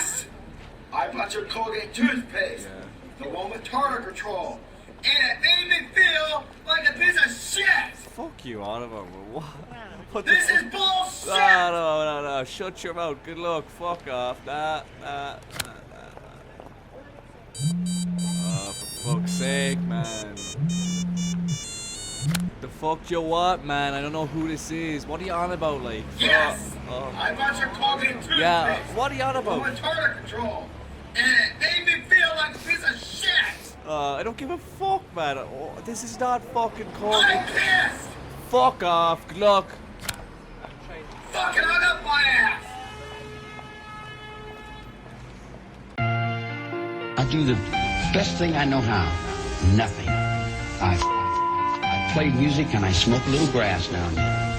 pissed! I bought your Colgate toothpaste. The one with tartar control. And it made me feel like a piece of shit! Fuck you, Oliver. What This is bullshit! No. Shut your mouth. Good luck. Fuck off. Nah. Oh, for fuck's sake, man. The fuck do you want, man? I don't know who this is. What are you on about, like? Yes! I bought your Colgate toothpaste. Yeah, what are you on about? The one with tartar control. And it made me feel like a piece of shit! I don't give a fuck, man. Oh, this is not fucking Colgate. I'm pissed! Fuck off. Good luck. Fucking hung up my ass! I do the best thing I know how. Nothing. I play music and I smoke a little grass now and then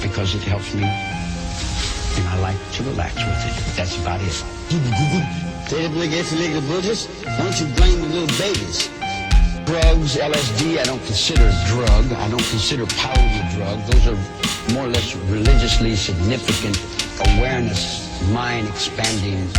because it helps me and I like to relax with it. That's about it. Why don't you blame the little babies? Drugs, LSD, I don't consider a drug. I don't consider powder a drug. Those are more or less religiously significant awareness, mind-expanding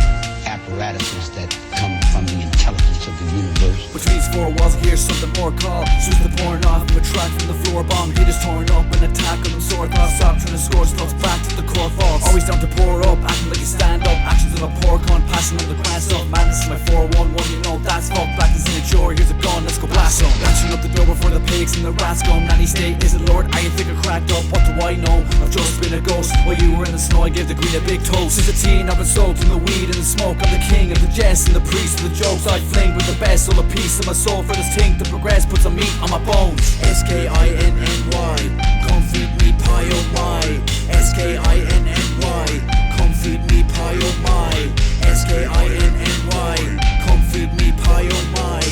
apparatuses that come from the intelligence of the universe. Between these four walls, I hear something more call. Suits the pouring off from a track from the floor bomb. Heat is torn up and attack on them sore thoughts. Stop trying to score, slugs back to the core falls. Always down to pour up, acting like you stand up. Actions of a poor con, passing on the grand stuff. Madness is my 411, you know that's fuck. Black is in the jaw, here's a gun, let's go blast some. Latching up the door before the pigs and the rats come. Nanny state, is it Lord? I think I cracked up, what do I know? I've just been a ghost. While you were in the snow, I gave the green a big toast. Since a teen, I've been soaked in the weed and the smoke. I'm the king of the jest and the priest of the jokes. I fling with the best, all a piece of my soul for this thing to progress. Put some meat on my bones. S-K-I-N-N-Y, come feed me pie oh my. S-K-I-N-N-Y, come feed me pie oh my. S-K-I-N-N-Y, come feed me pie oh my.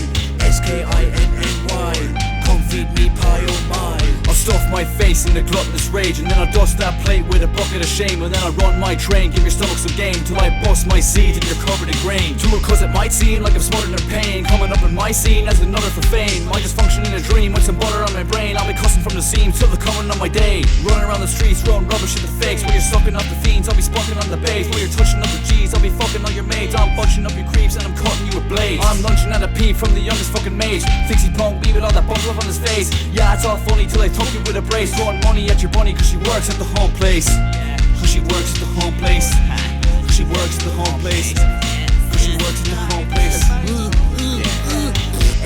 S-K-I-N-N-Y, come feed me pie oh my. I'll stuff my face in the gluttonous rage, and then I'll dust that plate with a bucket of shame, and then I'll run my train, give your stomach some game, till I bust my seeds and you're covered in grain. To it cause it might seem like I'm smothered in pain, coming up in my scene as another for fame. I just function in a dream with some butter on my brain. I'll be cussing from the seams till the coming on my day. Running around the streets, throwing rubbish at the fakes. While you're sucking up the fiends, I'll be spunking on the base. While you're touching up the G's, I'll be fucking all your mates. I'm bunching up your creeps and I'm cutting you with blades. I'm lunching at a pee from the youngest fucking mage. Fixie punk me with all that bubble up on his face. Yeah, it's all funny till I tuck you with a brace. Throwing money at your bunny cause she works at the home place. Cause she works at the home place. Cause she works at the home place. Cause she works at the home place.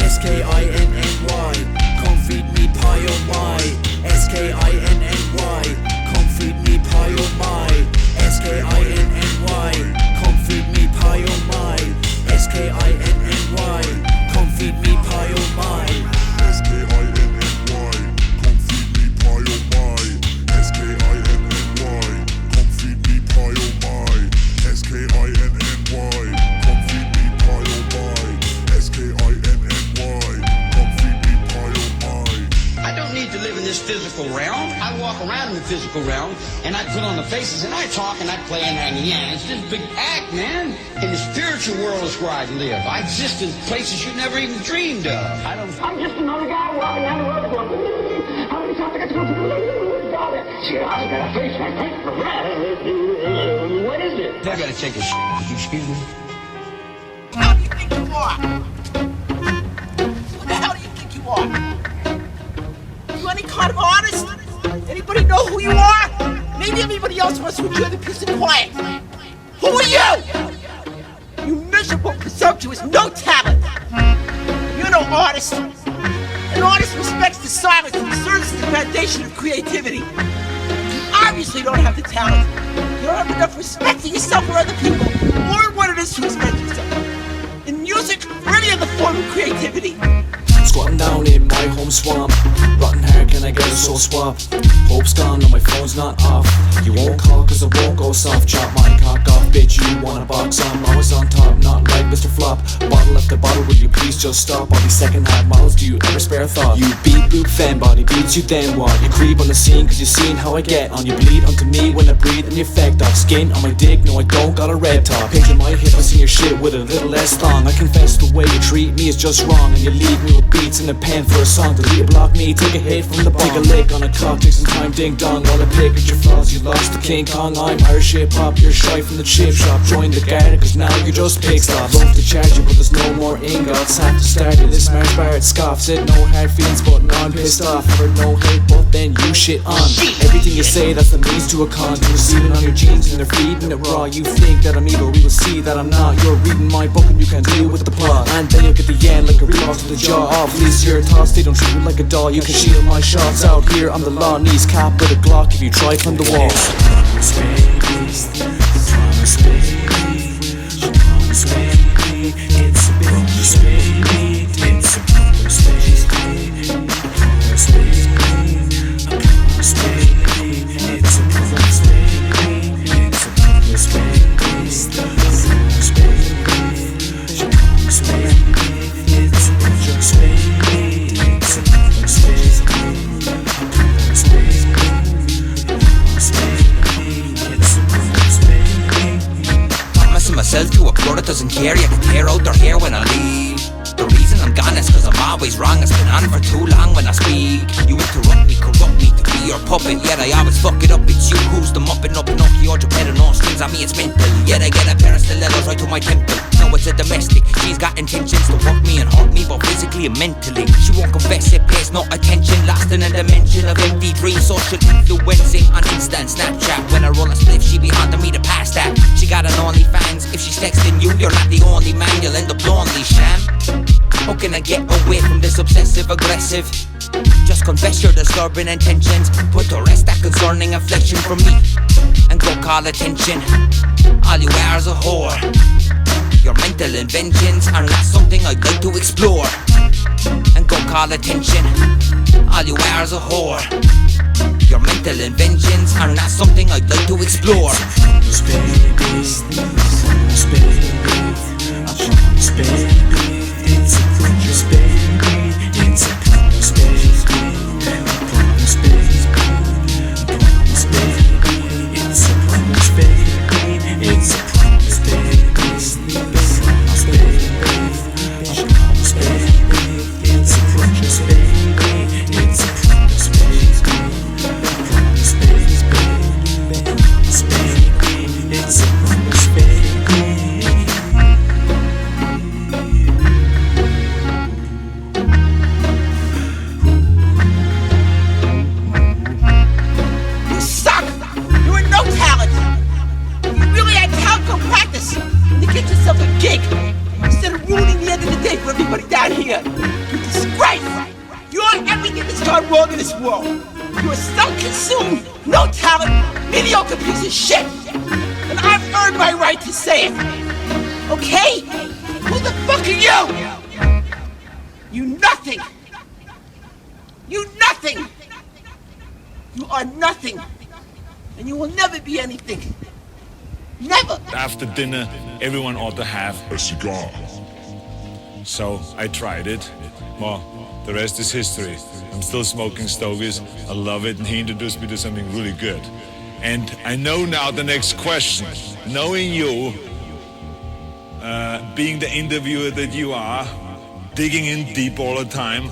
S-K-I-N-N-Y, come feed me pie oh my. S-K-I-N-N-Y, come feed me pie oh my. S-K-I-N-N-Y, come feed me pie oh my. S-K-I-N-N-Y, come feed me pie oh my. S-K-I-N-N-Y, come feed me pie oh my. S-K-I-N-N-Y, come feed me pie oh my. S-K-I-N-N-Y, come feed me pie oh my. S-K-I-N-N-Y, come feed me pie oh my. I don't need to live in this physical realm. I walk around in the physical realm, and I put on the faces, and I talk, and I play, and it's just a big act, man. In the spiritual world is where I live. I exist in places you never even dreamed of. I'm just another guy walking down the road going, how many times I got to go to the see, I got a face, what is it? I gotta take a shit. Would you excuse me? How do you think you are? Who the hell do you think you are? You any kind of artist? Anybody know who you are? Maybe everybody else wants to enjoy the peace and quiet. Who are you? You miserable, presumptuous, no talent. You're no artist. An artist respects the silence and serves as the foundation of creativity. You obviously don't have the talent. You don't have enough respect for yourself or other people, or what it is to respect yourself. In music, or any other form of creativity. Squatting down in my home swamp. Rotten hair, can I get a soul swap? Hope's gone, no my phone's not off. You won't call cause I won't go soft. Chop my cock off, bitch, you want a box. I'm always on top, not like Mr. Flop. Bottle after bottle, will you please just stop. All these second-hand models, do you ever spare a thought? You beat boop fan body, beats you then what? You creep on the scene cause you seen how I get on. You bleed onto me when I breathe and you effect off. Skin on my dick, no I don't got a red top. Picture my hip, I seen your shit with a little less thong. I confess the way you treat me is just wrong. And you leave me with beats in a pen for a song. Delete a block me, take a hit from the bomb. Take a lick on a cock, take some time ding dong. While I pick at your flaws, you lost to King Kong. I'm Irish hip hop, you're shy from the chip shop. Join the garden cause now you just pick stop. Love to charge you but there's no more ingots. Have to start it, this march Barrett scoff. Said no hard feelings but now I'm pissed off. Heard no hate but then you shit on. Everything you say that's the means to a con. To receiving on your jeans and they're feeding it raw. You think that I'm evil, we will see that I'm not. You're reading my book and you can't deal with the plot. And then you'll get the end like a relapse to the jaw off. Release your thoughts, they don't treat you like a doll. You can shield my shots out here, I'm the law. Knees cap with a Glock if you try from the wall. Promise baby, promise baby, it's a promise baby, it's a promise baby, promise baby, promise baby, it's a promise baby, it's a promise baby, promise baby, promise baby, it's a promise baby, it's a promise baby, promise baby. Promising myself to a girl that doesn't care, yet can tear out their hair when I leave. The reason I'm gone is cause I'm always wrong. It's been on for too long when I speak. You interrupt me, corrupt me to be your puppet, yet I always fuck it up. It's you who's the muppet, no Pinocchio, Geppetto, no strings on me, it's mental. Yet I get a pair of stilettos right to my temple. No, it's a domestic, she's got intentions to work me and hurt me, both physically and mentally. She won't confess, it pays no attention. Lost in a dimension of empty dreams, social influencing on Insta and Snapchat. When I roll a spliff, she be haunting me to pass that. She got an OnlyFans, if she's texting you, you're not the only man, you'll end up lonely, sham. How can I get away from this obsessive aggressive? Just confess your disturbing intentions. Put to rest that concerning affliction from me and go call attention. All you are is a whore. Your mental inventions are not something I'd like to explore. And go call attention. All you are is a whore. Your mental inventions are not something I'd like to explore. Promise baby, promise baby, promise baby, it's a promise baby, it's a promise baby, promise baby, promise baby, it's a promise baby, it's a promise baby, promise baby, promise baby, it's a promise baby, it's a promise baby, promise baby, promise baby, it's a promise baby. Get yourself a gig instead of ruining the end of the day for everybody down here. You're disgrace. You're everything that's gone wrong in this world. You're a self-consumed, no talent, mediocre piece of shit. And I've earned my right to say it. Okay? Who the fuck are you? You nothing. You nothing. You are nothing. And you will never be anything. Never. After dinner, everyone ought to have a cigar. So I tried it. Well, the rest is history. I'm still smoking stogies. I love it, and he introduced me to something really good. And I know now the next question. Knowing you, being the interviewer that you are, digging in deep all the time,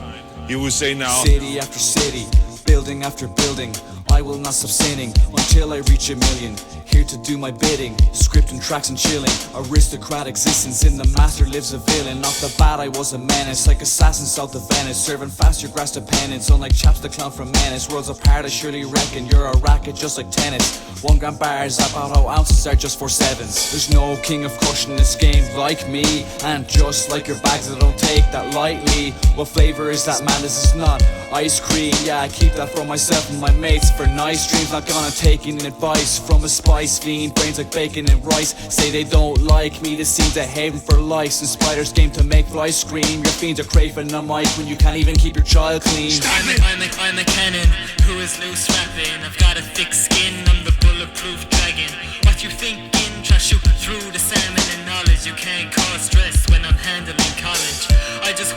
you will say now, city after city, building after building, I will not stop sinning until I reach 1 million. Here to do my bidding, scripting tracks and chilling. Aristocrat existence, in the master lives a villain. Off the bat I was a menace, like assassin south of Venice. Serving fast your grass dependence, unlike Chaps the clown from Menace. Worlds apart I surely reckon, you're a racket just like tennis. 1 gram bars, about how ounces are just 4 sevens. There's no king of crushing this game like me. And just like your bags I don't take that lightly. What flavour is that, man? This is not ice cream. Yeah, I keep that for myself and my mates for nice dreams. Not gonna take any advice from a spice fiend. Brains like bacon and rice. Say they don't like me, this seems a haven for lice. And spiders game to make flies scream. Your fiends are craving a mic when you can't even keep your child clean. I'm a cannon who is loose rapping. I've got a thick skin, I'm the bulletproof dragon. What you thinking? Try shoot through the salmon and knowledge. You can't cause stress when I'm handling college. I just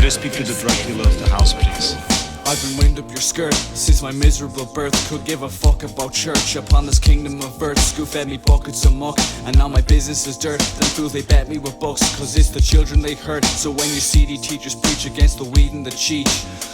Could I speak to the drug dealer of the house, please? I've been wind up your skirt since my miserable birth. Could give a fuck about church upon this kingdom of earth. School fed me buckets of muck, and now my business is dirt. Them fools they bet me with bucks, cause it's the children they hurt. So when your CD teachers preach against the weed and the cheech,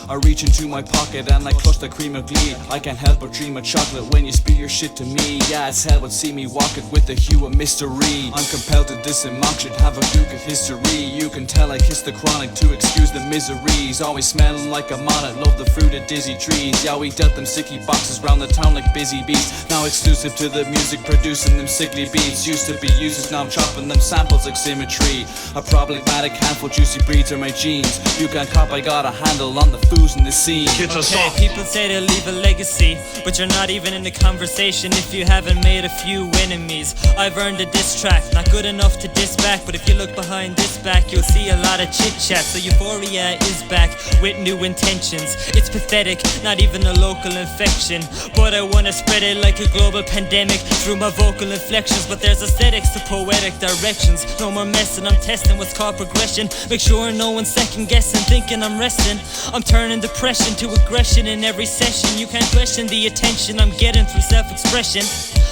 I reach into my pocket and I clutch the cream of glee. I can't help but dream of chocolate when you spew your shit to me. Yeah, it's hell would see me walk it with the hue of mystery. I'm compelled to diss and mock shit, have a duke of history. You can tell I kiss the chronic to excuse the miseries. Always smelling like a monnet, love the fruit of dizzy trees. Yeah, we dealt them sicky boxes round the town like busy bees. Now exclusive to the music, producing them sickly beats. Used to be users, now I'm chopping them samples like symmetry. A problematic handful, juicy breeds are my genes. You can cop, I got a handle on the fools in the scene. Okay, people say they'll leave a legacy, but you're not even in the conversation if you haven't made a few enemies. I've earned a diss track, not good enough to diss back, but if you look behind this back, you'll see a lot of chit chat. So euphoria is back with new intentions. It's pathetic, not even a local infection, but I wanna spread it like a global pandemic through my vocal inflections. But there's aesthetics to poetic directions. No more messing, I'm testing what's called progression. Make sure no one's second guessing, thinking I'm resting. I'm turning depression to aggression in every session. You can't question the attention I'm getting through self-expression.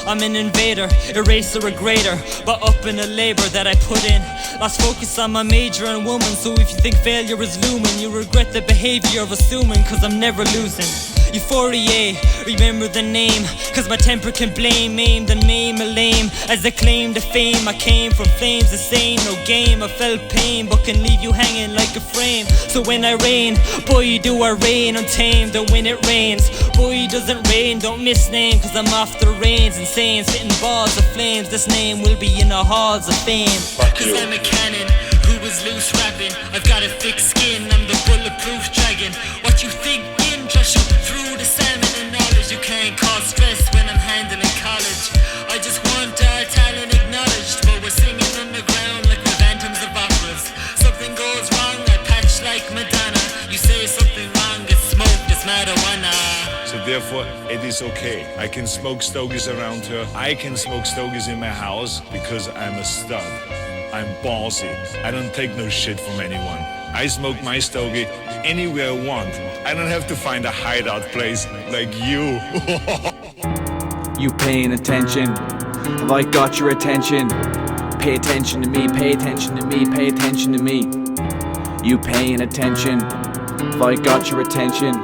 I'm an invader, eraser, a grader, but up in the labor that I put in. Lost focus on my major and woman, so if you think failure is looming, you regret the behavior of assuming, cause I'm never losing. Euphoria, remember the name, cause my temper can blame, aim the name a lame. As I claim the fame, I came from flames, the same, no game. I felt pain, but can leave you hanging like a frame. So when I rain, boy do I rain untamed. And when it rains, boy doesn't rain, don't misname, cause I'm off the reins. Insane, spitting balls of flames, this name will be in the halls of fame. Cause I'm a cannon, who is loose rapping. I've got a thick skin, I'm the bulletproof dragon. What you thinking? Just shoot through the salmon and knowledge. You can't cause stress when I'm handling college. I just want our talent acknowledged, but we're singing on the ground like we're phantoms of operas. Something goes wrong, I patch like Madonna. You say something wrong, it's smoke, it's marijuana. So therefore, it is okay. I can smoke stogies around her. I can smoke stogies in my house because I'm a stud. I'm ballsy. I don't take no shit from anyone. I smoke my stogie anywhere I want. I don't have to find a hideout place like you. You paying attention? Have I got your attention? Pay attention to me, pay attention to me, pay attention to me. You paying attention? Have I got your attention?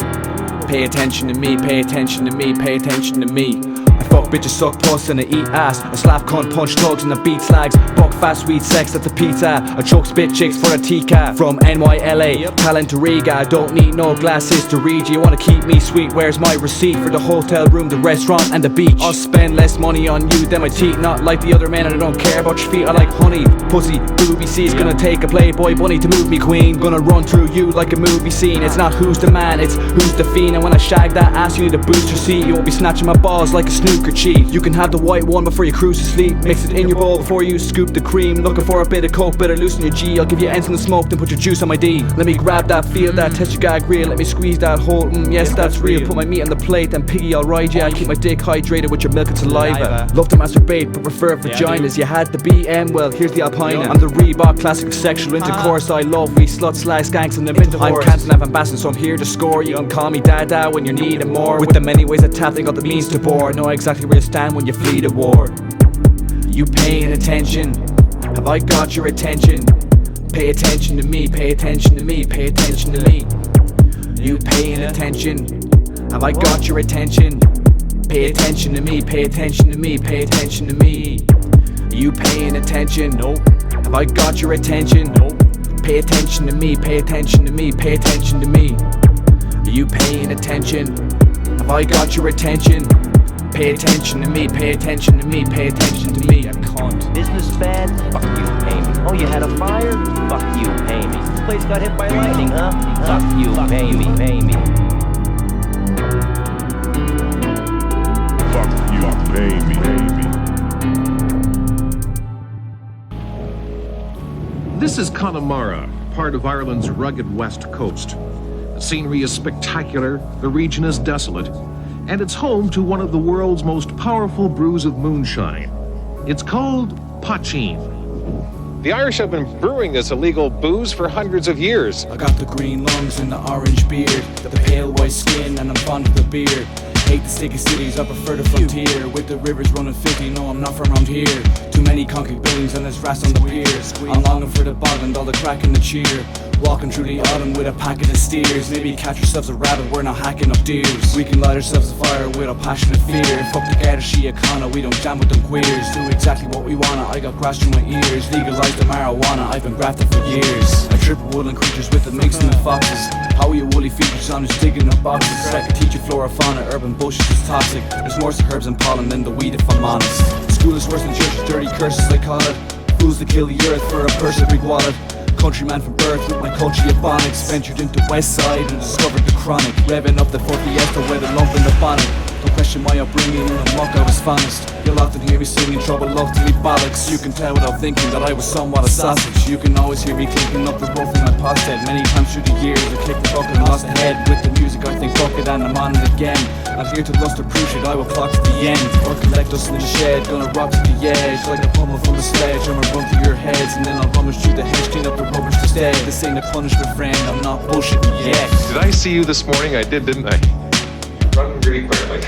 Pay attention to me, pay attention to me, pay attention to me. I fuck bitches, suck puss and I eat ass. I slap cunt, punch thugs and I beat slags. Buck fast weed sex at the pizza. I choke spit chicks for a TCAT. From NYLA, talent to Riga. I don't need no glasses to read. You wanna keep me sweet, where's my receipt for the hotel room, the restaurant and the beach? I'll spend less money on you than my teeth. Not like the other men and I don't care about your feet. I like honey, pussy, booby seeds. Gonna take a Playboy bunny to move me queen. Gonna run through you like a movie scene. It's not who's the man, it's who's the fiend. And when I shag that ass, you need a booster seat. You won't be snatching my balls like a snooker cheat. You can have the white one before you cruise to sleep. Mix it in your bowl before you scoop the cream. Looking for a bit of coke, better loosen your G. I'll give you ends in the smoke, then put your juice on my D. Let me grab that, feel that, test your gag reel. Let me squeeze that hole, yes that's real. Put my meat on the plate, then piggy I'll ride ya. Keep my dick hydrated with your milk and saliva. Love to masturbate, but prefer vaginas. You had the BM, well here's the Alpine. I'm the Reebok classic of sexual intercourse. I love me sluts, slag, skanks and the mint. I'm Canton Ave ambassador, so I'm here to score. You can call me Dada when you're needing more. With the many ways of tapping, got the means to bore. Know exactly where you stand when you flee to war. You paying attention? Have I got your attention? Pay attention to me, pay attention to me, pay attention to me. You paying attention? Have I got your attention? Pay attention to me, pay attention to me, pay attention to me. You paying attention? Nope. Have I got your attention? Nope. Pay attention to me, pay attention to me, pay attention to me. You paying attention? Have I got your attention? Pay attention to me, pay attention to me, pay attention to me. I can't. Business bad? Fuck you, pay me. Oh, you had a fire? Fuck you, pay me. This place got hit by lightning, huh? Fuck you, pay me, pay me. Fuck you, pay me, pay me. This is Connemara, part of Ireland's rugged west coast. The scenery is spectacular, the region is desolate, and it's home to one of the world's most powerful brews of moonshine. It's called A10Sín. The Irish have been brewing this illegal booze for hundreds of years. I got the green lungs and the orange beard, the pale white skin, and I'm fond of the beer. Hate the sticky cities, I prefer the frontier. With the rivers running 50, no I'm not from around here. Too many concrete buildings and there's rats on the pier. I'm longing for the bog and all the crack and the cheer. Walking through the autumn with a packet of steers. Maybe catch yourselves a rabbit, we're not hacking up deers. We can light ourselves a fire with a passionate fear. Fuck the Garda Síochána, we don't jam with them queers. Do exactly what we wanna, I got grass through my ears. Legalize the marijuana, I've been grafted for years. I trip woodland creatures with the minks and the foxes. How are your woolly features on just digging up boxes? I can teach you flora, fauna, urban bullshit is toxic. There's more to herbs and pollen than the weed if I'm honest. School is worse than church's dirty curses I call it. Fools to kill the earth for a purse of big wallet. Countryman from birth with my Culchie Ebonics. Ventured into West Side and discovered the chronic. Revving up the 40 Fiesta with a lump in the bonnet. Don't question my upbringing, in the muck I was fondest. You'll often hear me singing trouble love to me bollocks. You can tell without thinking that I was somewhat a sausage. You can always hear me clinking up the rope in my posthead. Many times through the years I kicked the bucket and lost the head. With the music I think fuck it and I'm on it again. Not here to lust or prove shit, I will clock to the end. Or collect us in the shed, gonna rock to the edge. Like a pummel from the sledge, I'ma run through your heads. And then I'll rummage through the hedge, clean up the rubbish instead. This ain't a punishment, friend, I'm not bullshitting yet. Did I see you this morning? I did, didn't I? Running really quickly.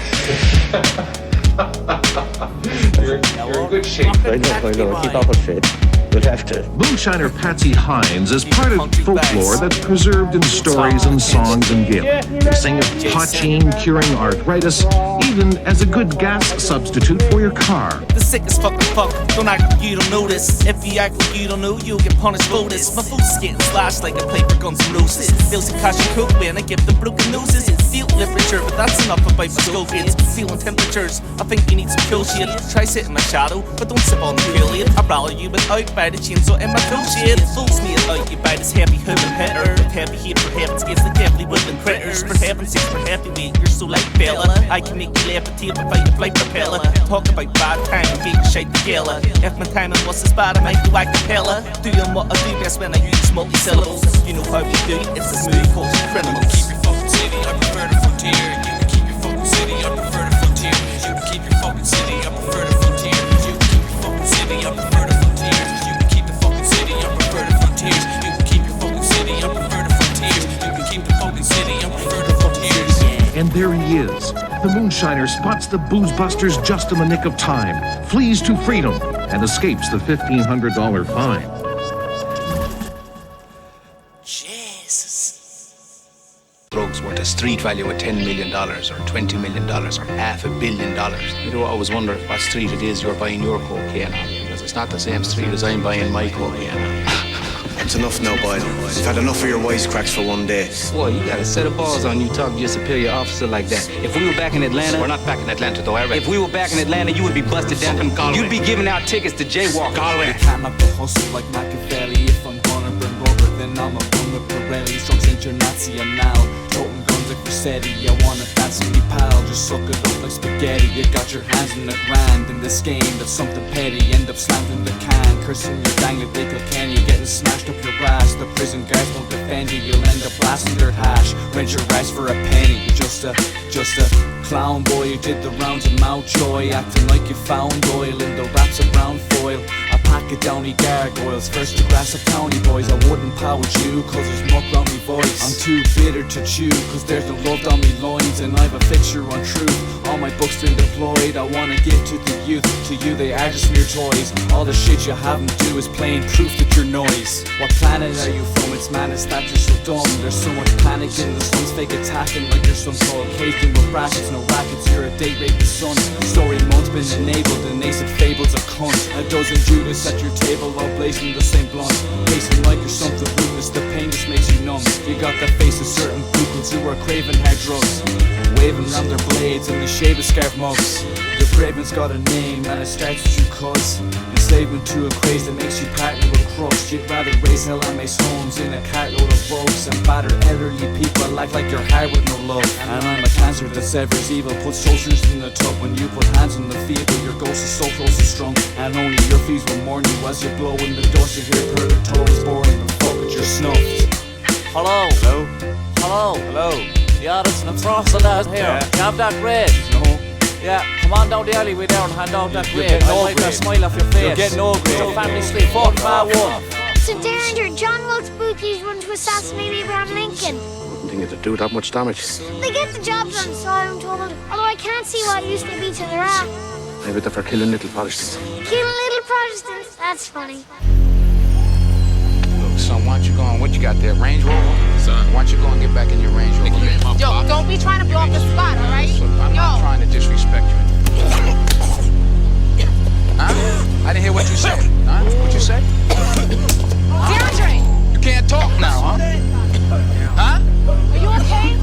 You're in good shape. I know. Keep up with it. You'll have to. Moonshiner Patsy Hines is part of folklore that's preserved in stories and songs and gaelic. They sing of poaching, curing arthritis, even as a good gas substitute for your car. The sickest fucking fuck, don't act like you don't know this. If you act like you don't know, you'll get punished for this. My food's getting slashed like a plate for Guns N' Roses. Bills and cash and coke when I give them broken noses. Field literature, but that's enough about my Schofields. Feeling temperatures, I think you need some Culchie. Try sit in my shadow, but don't sip on the Culchie. I rally you without by the chainsaw in my Culchie. Fools me out you by this happy human hitter. Happy heat for heaven's gates, the deadly woodland critters. For heaven's sake, for happy week, you're so like Bella. I can make you laugh at tape if I can fly propeller. Talk about bad time and get your shite together. If my timing was as bad, I might do a cappella. Doing what I do best when I use multi-syllables. You know how we do it, it's a smooth culture criminals. Keep your fucking city, I prefer the frontier. You can keep your fucking city, I prefer the frontier. You can keep your fucking city, I prefer the frontier. You can keep your fucking city, I prefer the frontiers. You can keep the fucking city, I prefer the frontiers. You can keep your fucking city, I prefer the frontiers. You can keep the fucking city, I prefer the frontiers. And there he is. The moonshiner spots the booze busters just in the nick of time, flees to freedom, and escapes the $1,500 fine. Drugs worth a street value of $10 million or $20 million or $500 million. You know, I always wonder what street it is you're buying your cocaine on, because it's not the same street as I'm buying my cocaine on. It's enough now, boy. You've had enough of your wisecracks for one day. Boy, you got a set of balls on you talking to your superior officer like that. If we were back in Atlanta... We're not back in Atlanta, though, I reckon. If we were back in Atlanta, you would be busted down. You'd be giving out tickets to jaywalkers. Galway. I can't knock the hustle like Machiavelli. If I'm gonna burn rubber, then I'm a run with Pirelli. Strokes international, toting guns like Rossetti. I wanna dance with me pal, just suck it up like spaghetti. You got your hands in the grand in this game, that's something petty. End up slapping the can, cursing your dang like they can. You're getting smashed up your ass. The prison guards won't defend you. You'll end up blasting their hash. Rent your rights for a penny. You're just a clown boy. You did the rounds of Mountjoy, acting like you found oil in the wraps of brown foil. A pack of downy gargoyles, first to grass of towny boys. I wouldn't pout you, cause there's muck on me voice. I'm too bitter to chew, cause there's no love down me loins. And I've a fixture on truth, all my books been deployed. I wanna give to the youth, to you they are just mere toys. All the shit you haven't do is plain proof that you're noise. What planet are you from? It's madness that you're so dumb. There's so much panic in the sun's fake attacking like you're some tall casing with brackets, no rackets. You're a date rape the sun. Story mode's been enabled, and they said fable's a cunt. A dozen Judas at your table, all blazing the same blunt. Pacing like you're something ruthless, the pain just makes you numb. You got the face of certain blueprints who are craving hard drugs, waving around their blades in the shade of scarf mugs. Your craving's got a name and it starts with you cuz enslavement to a craze that makes you partner with crooks. You'd rather raise hell on Mace homes in a cartload of bugs and battered elderly people act like you're hard with no love. And I'm a cancer that severs evil, puts soldiers in the tub. When you put hands on the feeble, your ghost is so close and strung, and only your fees will mourn you as you blow in the dust. You hear purgatory's boring, but fuck it, you're snuffed. Hello. Hello? Hello. Hello? Yeah, listen, I'm frosted out here. Yeah. You have that red? No. Yeah, come on down the alleyway there and hand out that grade. getting I no like that grade. smile off your face. You're getting no grade. Your family sleep. Fuck bar one. So danger, John Wilkes Bookies run to assassinate Abraham Lincoln. Wouldn't think it'd do that much damage. They get the job done, so I'm told. Although I can't see what use they be to the rat. Maybe they're for killing little Protestants. Killing little Protestants? That's funny. Look, son, why don't you go on? What you got there? Range Rover? Son. Why don't you go and get back in your Range Rover? Yo, don't be trying to blow up the spot, alright? I'm not trying to disrespect you. Huh? I didn't hear what you said. Huh? What you say? DeAndre! You can't talk now, huh? Huh? Are you okay?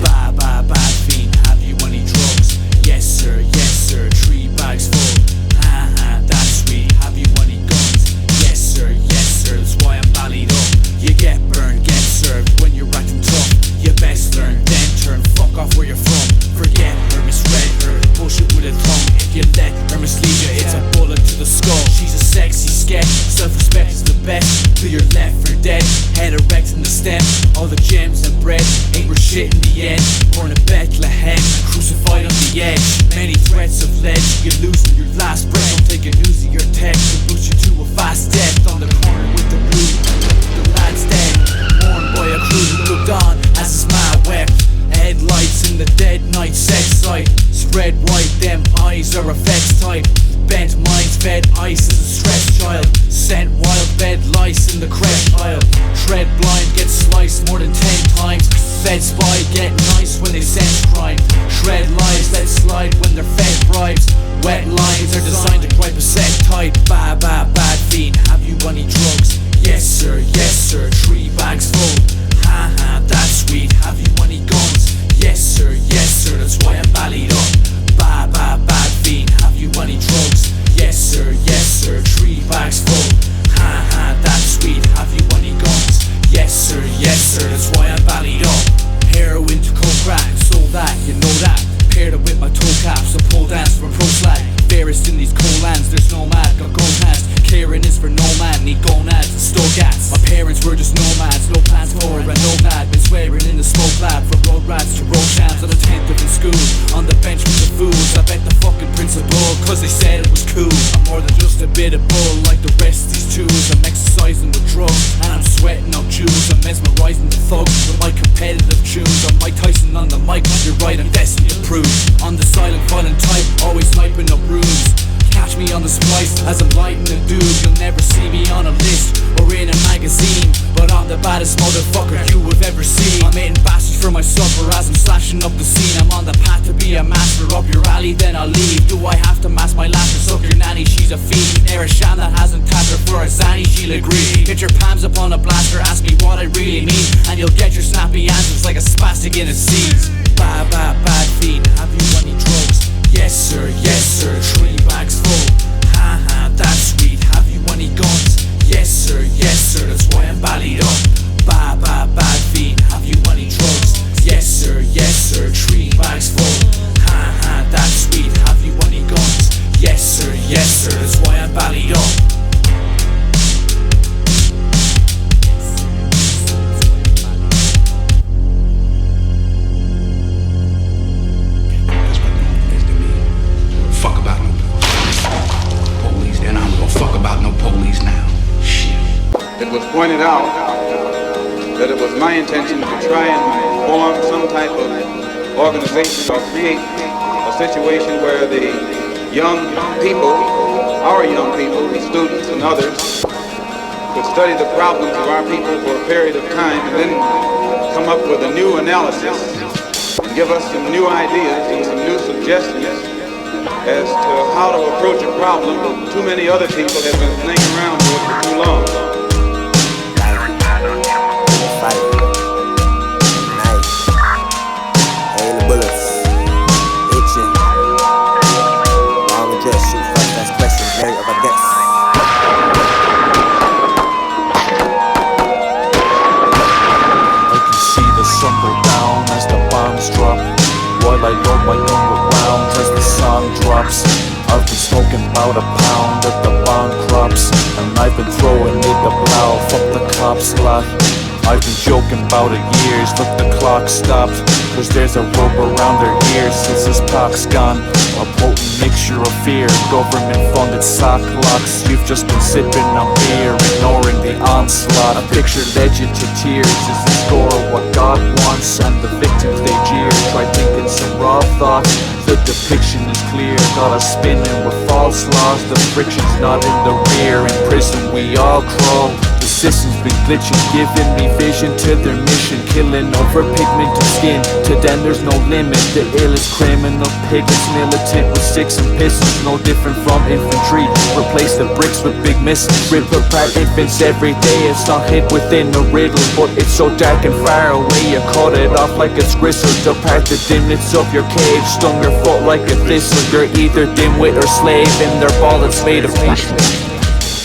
Bye, bye, bad fiend, have you any drugs? Yes sir, 3 bags full. Ha ha, that's sweet, have you any guns? Yes sir, that's why I'm ballied up. You get burned, get served when you're acting tough. You best learn, then turn, fuck off where you're from. Forget her, misread her, bullshit with a tongue. If you let her mislead you, it's a bullet to the skull. She's a sexy sketch, self-respect is the best. To your left for dead, head erect in the stem. All the gems and bread, ain't worth shit in the end. Born in Bethlehem, crucified on the edge. Many threats of lead, you're losing your last breath. Don't take a news of your text, will boost you to a fast death. On the corner with the blue, the lad's dead. Mourned by a crew who looked on as his man wept. Headlights in the dead night sex site. Spread white, them eyes are effects type. Bent minds fed ice as a stress child. Sent wild bed lice in the creche aisle. Tread blind, get sliced more than 10 times. Fed spy, get nice when they sense crime. Shred lies, let slide when they're fed bribes. Wet lines are designed to gripe a set tight. Bad fiend, have you any drugs? Yes sir, 3 bags full. Ha ha, that's sweet, have you any guns? Yes sir, that's why I'm ballied up. Bad fiend, have you any drugs? Yes sir, 3 bags full. Ha ha, that's sweet, have you any guns? Yes sir, that's why I'm ballied up. Heroin to coke crack, so that, you know that. Paired up with my toe caps, a pole dance from pro slag. Fairest in these cold lands, there's no mad, got gold hands. Caring is for no man, need gonads and stogats. My parents were just nomads, no plans for a nomad. Been swearing in the smoke lab, from road rats to road champs. On the 10th of in school, on the bench with the fools. I bet the fucking principal, cause they said it was cool. I'm more than just a bit of bull, like the rest of these tools. I'm exercising with drugs, and I'm sweating out jewels. I'm mesmerizing the thugs with my competitive tunes. I'm Mike Tyson on the mic, you're right, I'm destined to prove. On the silent violent type, always sniping up rooms. Catch me on the splice as I'm lighting the dude. You'll never see me on a list or in a magazine, but I'm the baddest motherfucker you have ever seen. I'm eating bastards for my supper as I'm slashing up the scene. I'm on the path to be a master. Up your alley, then I'll leave. Do I have to mask my laughter? Suck your nanny, she's a fiend. Ne'er a sham that hasn't tapped her for a zanny, she'll agree. Get your palms up on a blaster, ask me what I really mean, and you'll get your snappy answers like a spastic in a seas. Bad fiend, have you any drugs? Yes sir, 3 bags full. Ha ha, that's sweet, have you any guns? Yes sir, that's why I'm ballied up. Bad fiend, have you any drugs? Yes sir, 3 bags full. Ha ha, that's sweet, have you any guns? Yes sir, that's why I'm ballied up. Fuck about no police, then I don't give a fuck about no police now. Shit. It was pointed out that it was my intention to try and form some type of organization or create a situation where the young people, our young people, the students and others, could study the problems of our people for a period of time and then come up with a new analysis and give us some new ideas and some new suggestions as to how to approach a problem that too many other people have been playing around with for too long. Bullets, itching, long address, shoot first, ask questions, Mary of a guess. I can see the sun go down as the bombs drop. While I roll my younger round as the song drops. I've been smoking about a pound at the bomb crops, and I've been throwing it the blow, fuck the cops lot. I've been joking about it years, look the clock stopped, cause there's a rope around their ears since this clock's gone. A potent mixture of fear, government funded sock locks. You've just been sipping on beer, ignoring the onslaught. A picture led you to tears, is the score of what God wants? And the victims they jeer, try thinking some raw thoughts. The depiction is clear, got us spinning with false laws. The friction's not in the rear, in prison we all crawl. The system's been glitching, giving me vision to their mission, killing over pigment of skin. To them there's no limit, the illest criminal piglets, militant with sticks and pistols, no different from infantry. Replace the bricks with big missiles, rip apart infants every day. It's not hid within a riddle, but it's so dark and far away you cut it off like it's gristled. Apart the dimness of your cave, stung your foot like a thistle. You're either dimwit or slave, and their bullets made of crystal.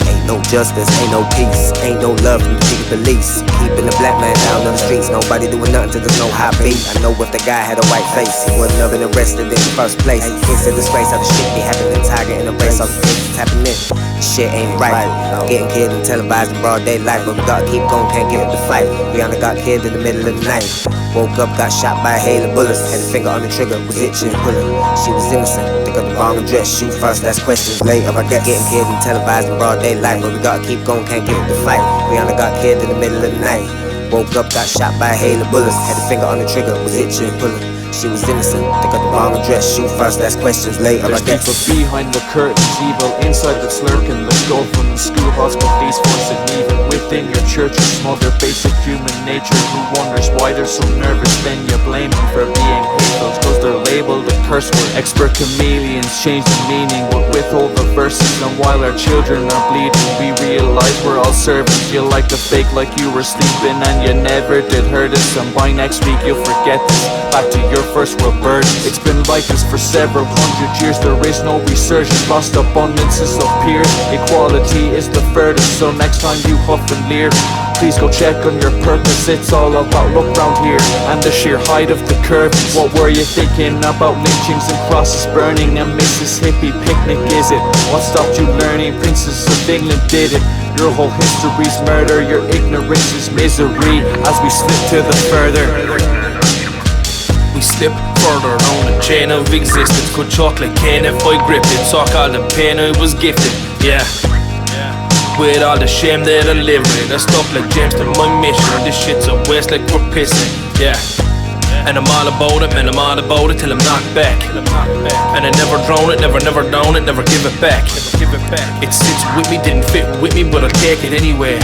Ain't no justice, ain't no peace, ain't no love from the city police. Keeping the black man down on the streets, nobody doing nothing till there's no high beat. I know if the guy had a white face, he wouldn't have been arrested in the first place. It's a disgrace how the shit be happening, tiger in a race, all the things that's happening. Shit ain't right, getting killed and televised in broad daylight, but we gotta keep going, can't give up the fight. Rihanna got killed in the middle of the night. Woke up, got shot by a hail of bullets. Had a finger on the trigger, was itching, pulling. She was innocent, think of the bomb and dress. Shoot first, that's questions later, I guess. Getting killed and televised in broad daylight, but we gotta keep going, can't give up the fight. Rihanna got killed in the middle of the night. Woke up, got shot by a hail of bullets. Had a finger on the trigger, was itching, pulling. She was innocent, think of the bomb and dress. Shoot first, that's questions later, I guess. There's people behind the curtains, evil inside that's lurking. Let's go from the schoolhouse, police force, and even within your church you smother basic human nature. Who wonders why they're so nervous? Then you blame them for being hateful, cause they're labeled a curse word. Expert chameleons change the meaning, but withhold the verses. And while our children are bleeding, we realize we're all servants. You like to fake like you were sleeping and you never did hurt us. And by next week you'll forget this, back to your first world burden. It's been like this for several hundred years. There is no resurgence, lost abundances of peers. Equality is the furthest, so next time you huff and leer, please go check on your purpose. It's all about look round here and the sheer height of the curve. What were you thinking about lynchings and crosses burning? A Mississippi picnic, is it? What stopped you learning? Princes of England did it. Your whole history's murder, your ignorance is misery. As we slip to the further, we slip further down the chain of existence. Could chocolate Kane if I gripped it. Talk all the pain I was gifted, yeah. With all the shame that I live with, I stuck like James to my mission. This shit's a waste like we're pissing, yeah. And I'm all about it, man, I'm all about it till I'm knocked back. And I never drown it, never down it, never give it back. It sits with me, didn't fit with me, but I'll take it anyway.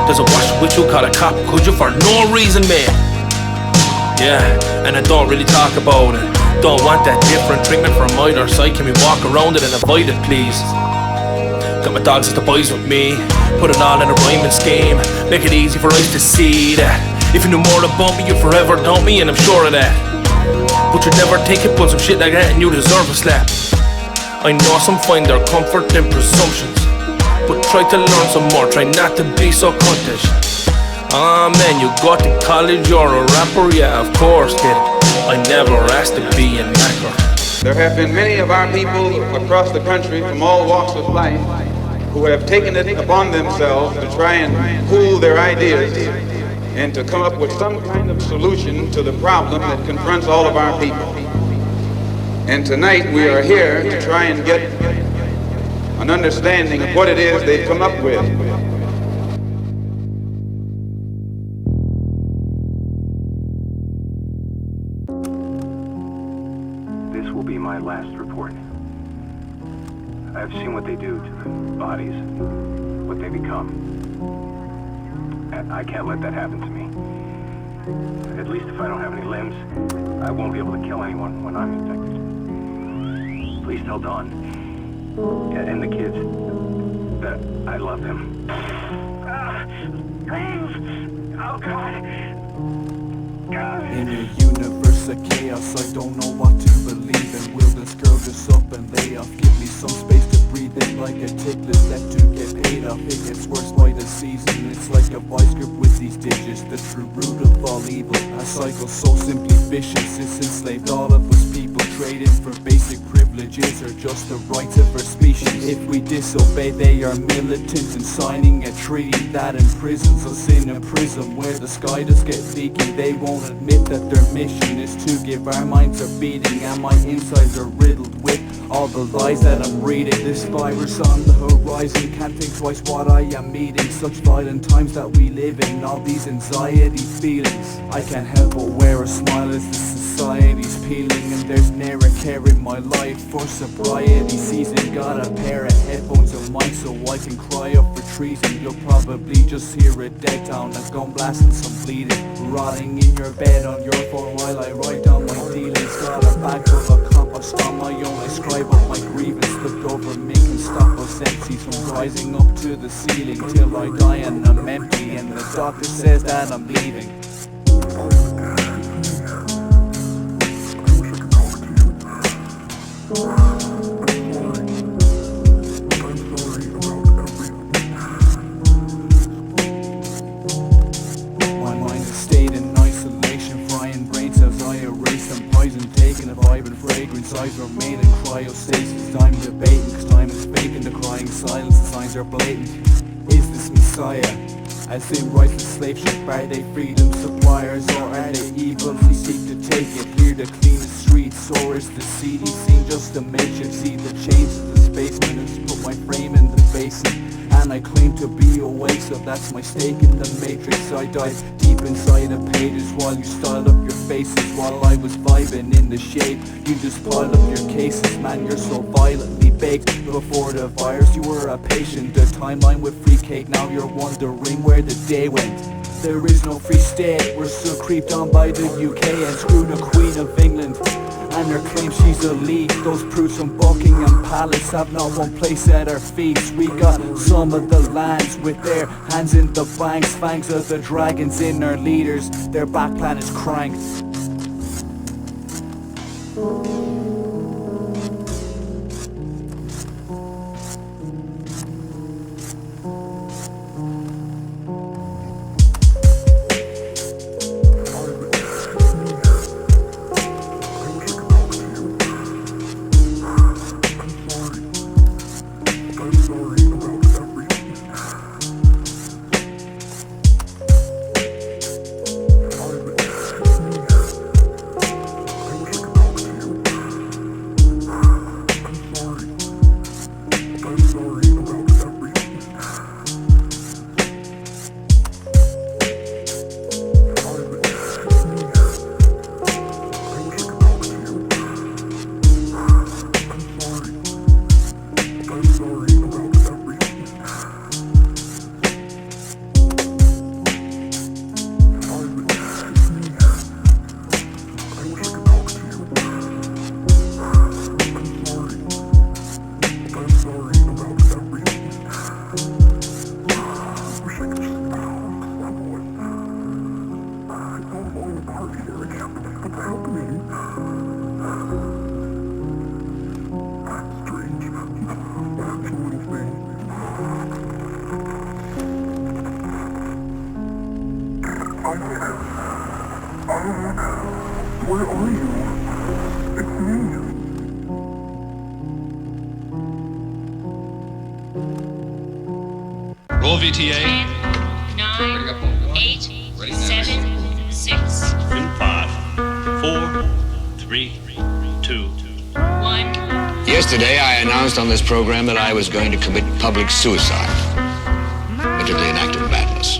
Does it wash with you, call a cop, could you for no reason, man? Yeah, and I don't really talk about it. Don't want that different treatment from either side. Can we walk around it and avoid it, please? Got my dogs as the boys with me. Put it all in a rhyming scheme. Make it easy for us to see that if you knew more about me, you'd forever doubt me, and I'm sure of that. But you'd never take it, put some shit like that and you deserve a slap. I know some find their comfort in presumptions, but try to learn some more, try not to be so cuntish. Ah man, you got to college, you're a rapper, yeah of course kid. I never asked to be an actor. There have been many of our people across the country from all walks of life who have taken it upon themselves to try and pool their ideas and to come up with some kind of solution to the problem that confronts all of our people. And tonight we are here to try and get an understanding of what it is they've come up with. This will be my last report. I've seen what they do to the bodies, what they become. And I can't let that happen to me. At least if I don't have any limbs, I won't be able to kill anyone when I'm infected. Please tell Dawn and the kids that I love them. Please! Oh God! In a universe of chaos, I don't know what to believe in. Will this girl just up and lay off? Give me some space to breathe in like a ticklet left to get paid off. It gets worse by the season. It's like a vice grip with these digits, the true root of all evil. A cycle so simply vicious, it's enslaved all of us people, trading for basic privilege. privileges are just the rights of our species. If we disobey, they are militant and signing a treaty that imprisons us in a prison where the sky does get leaky. They won't admit that their mission is to give our minds a beating, and my insides are riddled with all the lies that I'm reading. This virus on the horizon, can't think twice what I am eating. Such violent times that we live in, all these anxiety feelings. I can't help but wear a smile as the society's peeling, and there's ne'er a care in my life for sobriety season. Got a pair of headphones on mic so I can cry up for treason. You'll probably just hear a dead town that's gone blasting some bleeding. Rotting in your bed on your phone while I write down my dealings. Got a bag full of compost on my own, I scribe up my grievance. Looked over me can stop us MCs from rising up to the ceiling till I die and I'm empty, and the doctor says that I'm leaving. My mind has stayed in isolation, frying brain cells I erase them, poison taking a vibrant fragrance, eyes remain in cryostasis. I'm debating cause time is vacant, the crying silence, the signs are blatant. Is this Messiah? As they rise the slave ship, are they freedom suppliers or are they evil who seek to take it here to clean the streets? Or is the CDC just a makeshift? See the chains of the spaceman who's put my frame in the basin, and I claim to be awake, so that's my stake in the matrix. I dive deep inside the pages while you style up your faces. While I was vibing in the shade, you just piled up your cases. Man, you're so violently baked. Before the virus you were a patient, the timeline with free cake. Now you're wondering where the day went. There is no free state, we're still creeped on by the UK and screw the Queen of England and her claim she's elite. Those prudes from Buckingham Palace have not one place at our feet. We got some of the lands with their hands in the banks, fangs of the dragons in our leaders, their back plan is cranked. Where are you? It's me. Roll VTA. 10, 9, 8, 7, 6. In 5, 4, 3, 2, 1. Yesterday, I announced on this program that I was going to commit public suicide. Admittedly an act of madness.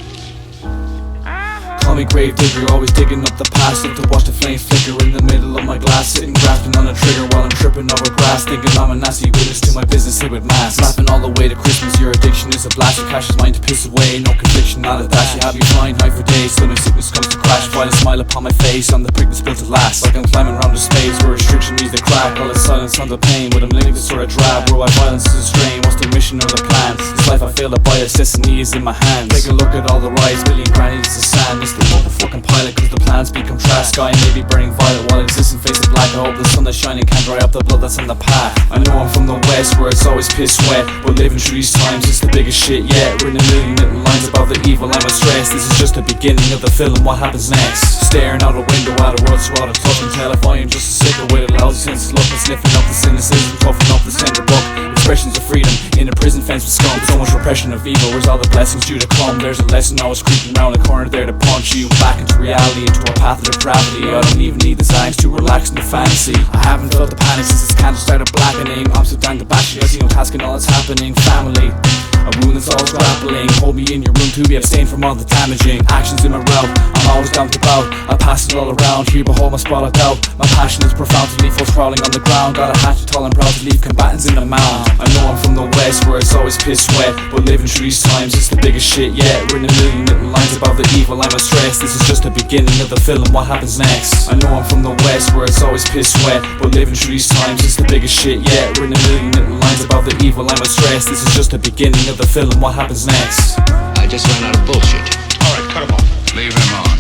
Call me grave digger, always digging up the past. Look to watch the flame flicker in the middle of my glass, sitting grasping on a trigger while I'm tripping over grass, thinking I'm a nasty witness to my business hit with mass. Laughing all the way to Christmas, your addiction is a blast. Your cash is mine to piss away, no conviction, not a dash. You have you flying high for days, till my sickness comes to crash. While a smile upon my face, I'm the prick that's built to last. Like I'm climbing around the space where restriction needs the crack. All the silence on the pain, with I'm living this sort of drab. Where violence is a strain, what's the mission or the plan? This life I fail to buy, its destiny is in my hands. Take a look at all the rise, million grannies to sand. It's the the fucking pilot, cause the plans become trash. Sky may be burning violet while existence faces black. I hope the sun that's shining can't dry up the blood that's in the path. I know I'm from the west where it's always piss wet, but living through these times is the biggest shit yet. Written a million little lines about the evil I'm stressed. This is just the beginning of the film, what happens next? Staring out a window at a world so out of touch, and tell if I am just a sicker with a lousy sense of luck, and sniffing up the cynicism, toughen up the center book. Expressions of freedom in a prison fence with scum. So much repression of evil, where's all the blessings due to come? There's a lesson always creeping around the corner there to punch you back into reality, into a path of depravity. I don't even need the signs to relax into fantasy. I haven't felt the panic since this candle started blackening. I'm so down the battery, I see no task and all that's happening. Family, a wound that's always grappling. Hold me in your room to be abstained from all the damaging actions in my realm. I'm always down to bout, I pass it all around. Here behold my spot of doubt. My passion is profound to leave foes crawling on the ground. Got a hatchet tall and proud to leave combatants in the mound. I know I'm from the west where it's always piss wet, but living through these times is the biggest shit yet. Written a million little lines about the evil I'm stressed. This is just the beginning of the film, what happens next? I know I'm from the west where it's always piss wet, but living through these times is the biggest shit yet. Written a million little lines about the evil I'm stressed. This is just the beginning of the film, what happens next? I just ran out of bullshit. All right, cut him off. Leave him on.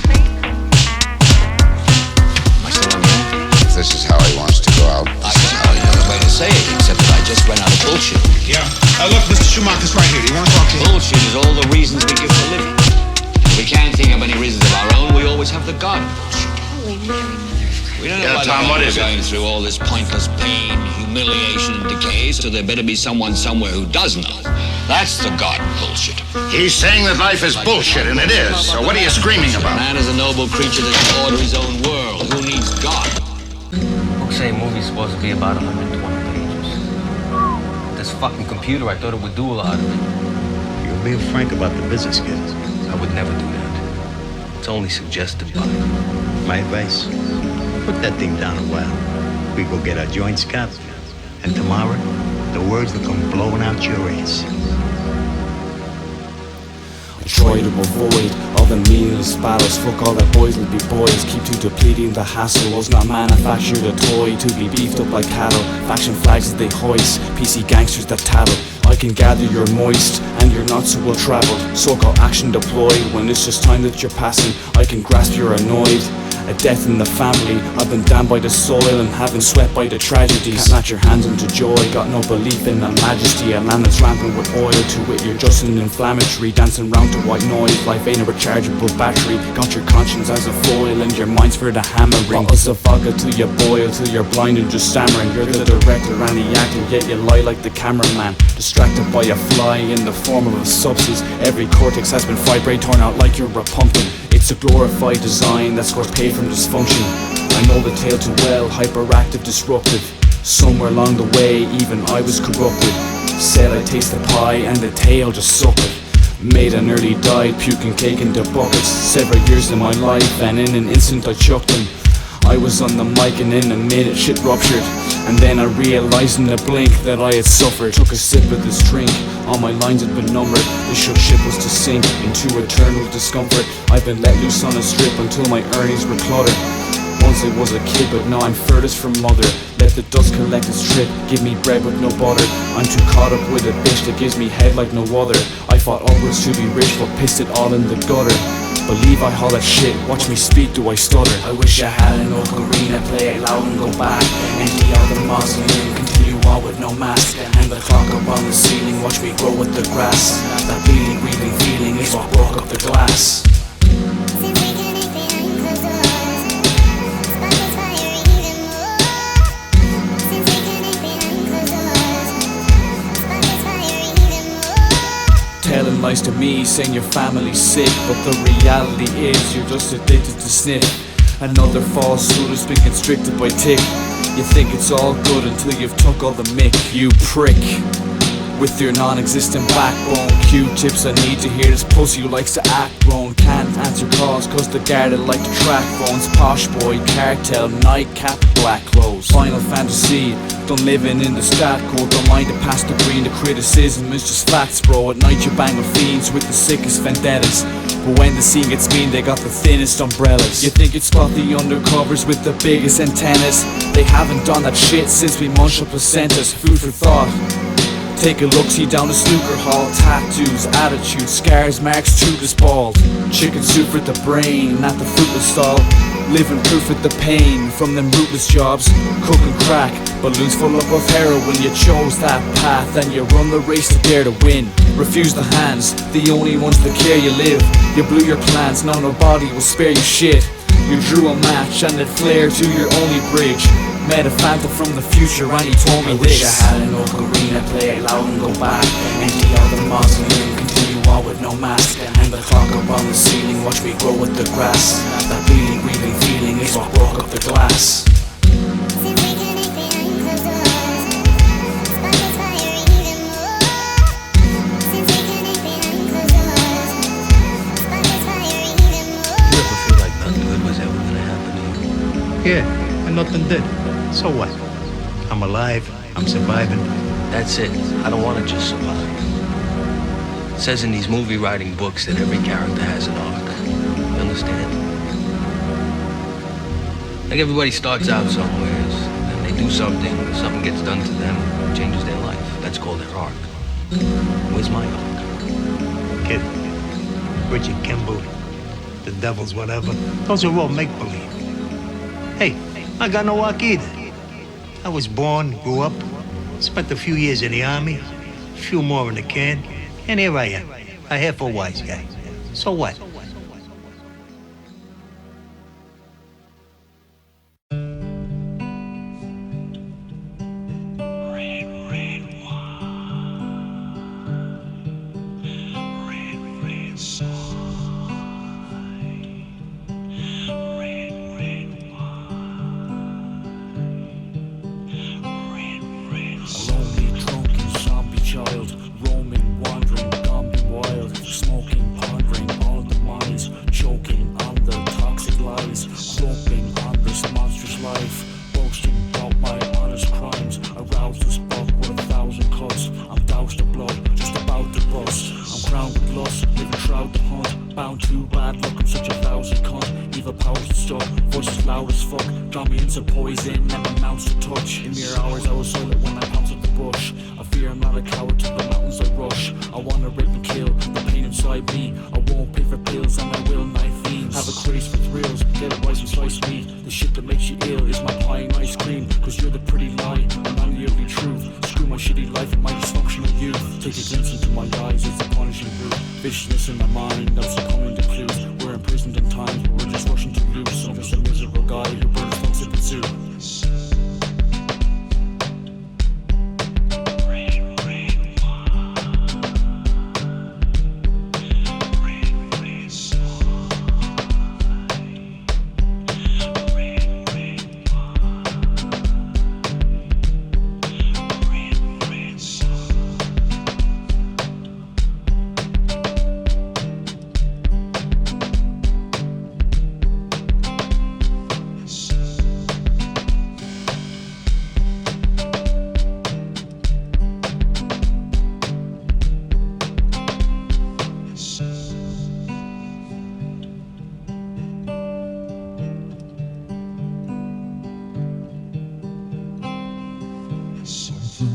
Am I still on there? If this is how he wants to go out, I don't know any other way to say it, except that I just ran out of bullshit. Yeah. Look, Mr. Schumacher's right here. Do you want to talk to him? Bullshit is all the reasons we give for living. If we can't think of any reasons of our own, we always have the God of bullshit. We don't know why Tom, what is we're it? going through all this pointless pain, humiliation, and decay, so there better be someone somewhere who does know. That's the God of bullshit. He's saying that life is bullshit, and it is. So what are you screaming about? Man is a noble creature that can order his own world. Who needs God? Books say a movie's supposed to be about 120 pages. This fucking computer, I thought it would do a lot of it. You're being frank about the business, kids. I would never do that. It's only suggested by My advice, put that thing down a while. We go get our joints cut, and tomorrow, the words will come blowing out your ears. I try to avoid all the meaningless battles. Fuck all that boys will be boys. Keep to depleting the hassle. Was not manufactured a toy to be beefed up like cattle. Faction flags that they hoist, PC gangsters that tattle. I can gather you're moist and you're not so well traveled. So-called action deployed. When it's just time that you're passing, I can grasp you're annoyed. A death in the family, I've been damned by the soil and haven't swept by the tragedies. Can't snatch your hands into joy, got no belief in the majesty. A land that's rampant with oil, to it you're just an inflammatory. Dancing round to white noise, life ain't a rechargeable battery. Got your conscience as a foil and your mind's for the hammering. Bottles of vodka till you boil, till you're blind and just stammering. You're the director and the actor, yet you lie like the cameraman. Distracted by a fly in the form of a substance. Every cortex has been vibrate, torn out like you're a pumpkin. It's a glorified design that scores paid from dysfunction. I know the tale too well, hyperactive, disruptive. Somewhere along the way, even I was corrupted. Said I'd taste the pie and the tail just sucked it. Made and nearly died, puking cake into buckets. Several years in my life and in an instant I chucked them. I was on the mic and in a minute shit ruptured. And then I realized in a blink that I had suffered. Took a sip of this drink, all my lines had been numbered. The shook ship was to sink into eternal discomfort. I've been let loose on a strip until my earnings were cluttered. Once I was a kid, but now I'm furthest from mother. Let the dust collect its trip, give me bread with no butter. I'm too caught up with a bitch that gives me head like no other. I fought upwards to be rich, but pissed it all in the gutter. Believe I haul that shit, watch me speak, do I stutter? I wish I had an ocarina, play it loud and go back. Empty out the mausoleum, continue on with no mask. And the clock up on the ceiling, watch me grow with the grass. That bleeding, breathing feeling is what broke up the glass. Telling lies to me, saying your family's sick, but the reality is you're just addicted to sniff. Another falsehood has been constricted by tick. You think it's all good until you've took all the mick, you prick. With your non-existent backbone, Q-tips, I need to hear this pussy who likes to act grown. Can't answer calls cause the guard like to track phones. Posh boy, cartel, nightcap, black clothes. Final Fantasy, done living in the stat code. Don't mind the past the green, the criticism is just facts, bro. At night you bang with fiends with the sickest vendettas, but when the scene gets mean they got the thinnest umbrellas. You think you'd spot the undercovers with the biggest antennas? They haven't done that shit since we munched up placentas. Food for thought, Take a look-see down the snooker hall. Tattoos, attitude, scars, marks through this bald. Chicken soup for the brain, not the fruitless stall. Living proof of the pain from them rootless jobs. Cooking crack, balloons full up of heroin. You chose that path and you run the race to dare to win. Refuse the hands, the only ones that care you live. You blew your plans, now nobody will spare you shit. You drew a match and it flared to your only bridge. Met a phantom from the future and he told me this. I wish I had an ocarina, play it loud and go back. Empty out the mausoleum, continue on with no mask. Hang the clock up on the ceiling, watch me grow with the grass. That bleeding, grieving feeling is what broke up the glass. You ever feel like nothing good was ever gonna happen to you? Yeah, and nothing did. So what? I'm alive, I'm surviving. That's it. I don't want to just survive. It says in these movie writing books that every character has an arc. You understand? Like everybody starts out somewhere, and they do something gets done to them, changes their life. That's called their arc. Where's my arc? Kid, Richard Kimball, the Devils, whatever. Those are all make-believe. Hey, I got no arc either. I was born, grew up, spent a few years in the army, a few more in the can, and here I am, a half a wise guy. So what?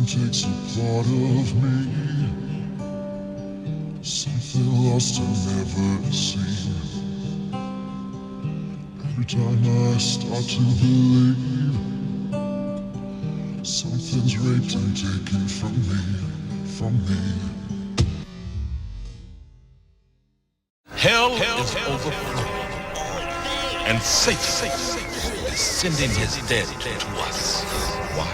Takes a part of me, something lost and never seen. Every time I start to believe, something's raped and taken from me. Hell is overflowing, and Satan is sending his dead to us. Why?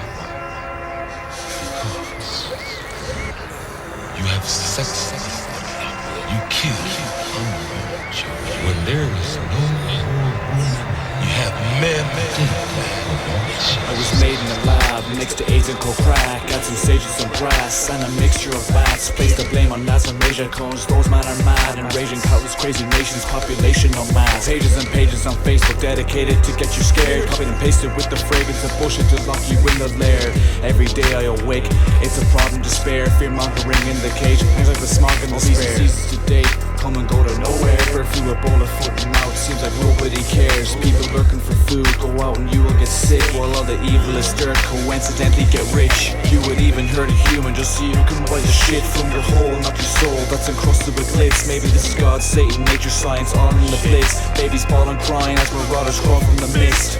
You have sex, you kill, when there is no more room, you have men. I was made in the lab, next to AIDS and cold crack. Got some sage and some grass, and a mixture of bats. Place the blame on Nath and Major cones. Those men are mad and raging countless crazy nations. Population no mass. Pages and pages on Facebook dedicated to get you scared. Copied and pasted with the fragrance of bullshit to lock you in the lair. Every day I awake, it's a problem despair. Fear mongering in the cage, hangs like the smog in the spare. Seasons to date, come and go to nowhere. Bird flew a bowl of foot and mouth. seems like nobody cares. People lurking for food, go out and you will get sick, while all the evil is dirt, coincidentally get rich. You would even hurt a human just so you can wipe the shit from your hole, not your soul that's encrusted with glitz. Maybe this is God, Satan, nature, science, all in the bliss. Babies bawling, crying as marauders crawl from the mist.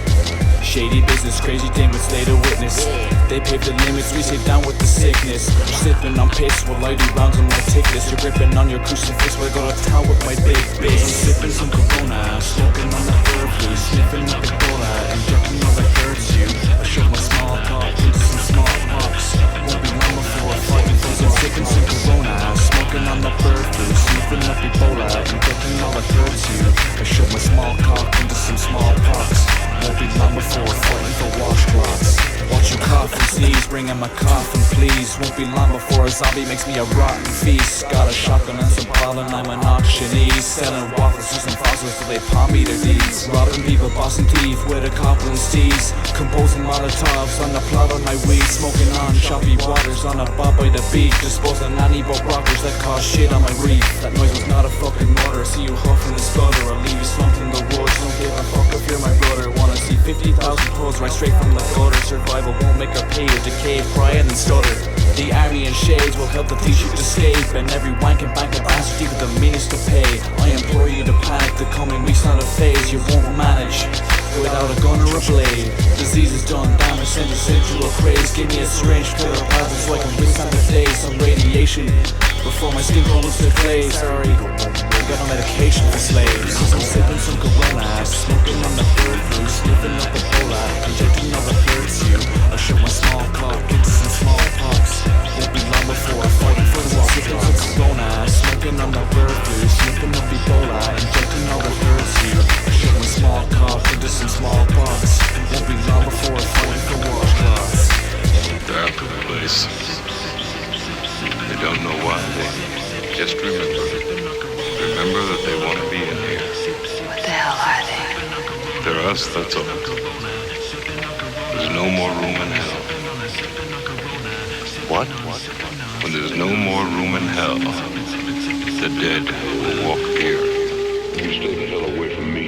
Shady business, crazy demons laid a witness. They pave the limits, we sit down with the sickness. You're sipping on piss while I do rounds on my tick list. You're gripping on your crucifix while I go to town with my big bitch. I'm sipping some Corona, smoking on the herb blue, sniffing up Ebola, injecting all that hurts you. I shove my small cock into some small pox. Won't be long before fighting things. I'm sipping some Corona, smoking on the bird flu, sniffing up Ebola, injecting all that hurts you. I shove my small cock into some small pox. Won't be long before fighting for washcloths. Watch you cough and sneeze, bring in my coffin please. Won't be long before a zombie makes me a rotten feast. Got a shotgun and some pollen, I'm an auctioneer. Selling waffles to some fossils till they palm me their deeds. Robbing people, bossing teeth with a couple and steez. Composing molotovs on the plot on my weed. Smoking on choppy waters on a bob by the beach. Disposing nanny but rockers that cause shit on my reef. That noise was not a fucking motor. See you huffing and sputter, I'll leave you slumped in the woods. Don't give a fuck if you're my brother. Wanna see 50,000 pulls right straight from the gutter. Survival won't make a pay to cave, cry and stutter. The army and shades will help to teach you to escape. And every wank and bank and bastard give the means to pay. I implore you to panic, the coming week's not a phase. You won't manage without a gun or a blade. Disease is done, damage send us into a craze. Give me a syringe, fill a plasma so I can withstand the days. Some radiation before my skin turns to clay. Sorry, got no medication for slaves. I'm sipping some Corona, smoking on the bird flu, sniffing up Ebola, injecting all the hurts you. I shove my small cock into some small pox. Won't be long before fighting for the wall. Sipping some Corona, smoking on the bird flu, sniffing up Ebola, injecting all the hurts you. I shove my small cock into some small pox. Won't be long before fighting for washcloths. They're after the place. They don't know why. They just remember that they want to be in here. What the hell are they? They're us, that's all. There's no more room in hell. What? When there's no more room in hell, the dead will walk here. You stay the hell away from me,